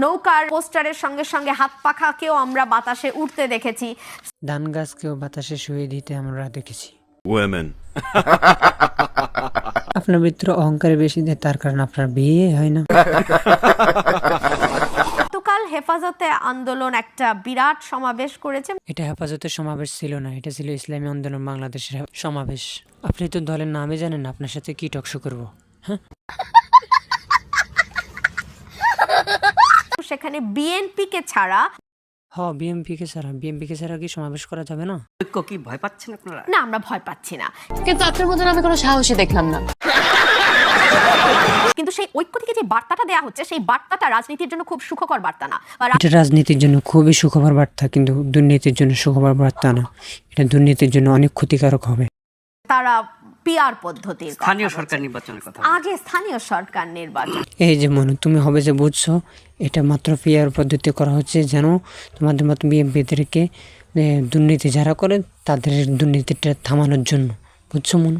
নৌকার পোস্টারের সঙ্গে সঙ্গে হাত পাখাকেও আমরা বাতাসে উঠতে দেখেছি। ধান গাছকেও বাতাসে শুয়ে দিতে আমরা দেখেছি। Women. আপনার ভিতরে অহংকারে বেশি দেয়, তার কারণে আপনার বিয়ে হয় না। গতকাল হেফাজতে আন্দোলন একটা বিরাট সমাবেশ করেছে। এটা হেফাজতের সমাবেশ ছিল না, এটা ছিল ইসলামী আন্দোলন বাংলাদেশের সমাবেশ। আপনি তো দলের নামে জানেন না, আপনার সাথে কি টকশো করবো? হ্যাঁ, সেখানে বিএনপিকে ছাড়া বিএমপিকে ছাড়া কি সমাবেশ করা যাবে না? কি ভয় পাচ্ছেন আপনারা? না, আমরা ভয় পাচ্ছি না, কিন্তু আপনার মধ্যে আমি কোনো সাহসী দেখলাম না। কিন্তু সেই ঐক্য থেকে যে বার্তাটা দেয়া হচ্ছে, সেই বার্তাটা রাজনীতির জন্য খুব সুখকর বার্তা না। এটা রাজনীতির জন্য খুবই সুখবর বার্তা, কিন্তু দুর্নীতির জন্য সুখবর বার্তা না। এটা দুর্নীতির জন্য অনেক ক্ষতিকারক হবে। তারা পিআর পদ্ধতির কথা স্থানীয় বলছে। সরকার নির্বাচনের কথা। আগে স্থানীয় সরকার নির্বাচন। এই যে মনে তুমি হবে যে বুঝছো, এটা মাত্র পিআর পদ্ধতি করা হচ্ছে যেন তোমাদের মতো বিএমপিদেরকে দুর্নীতি যারা করে তাদের দুর্নীতিটা থামানোর জন্য, বুঝছো মনু?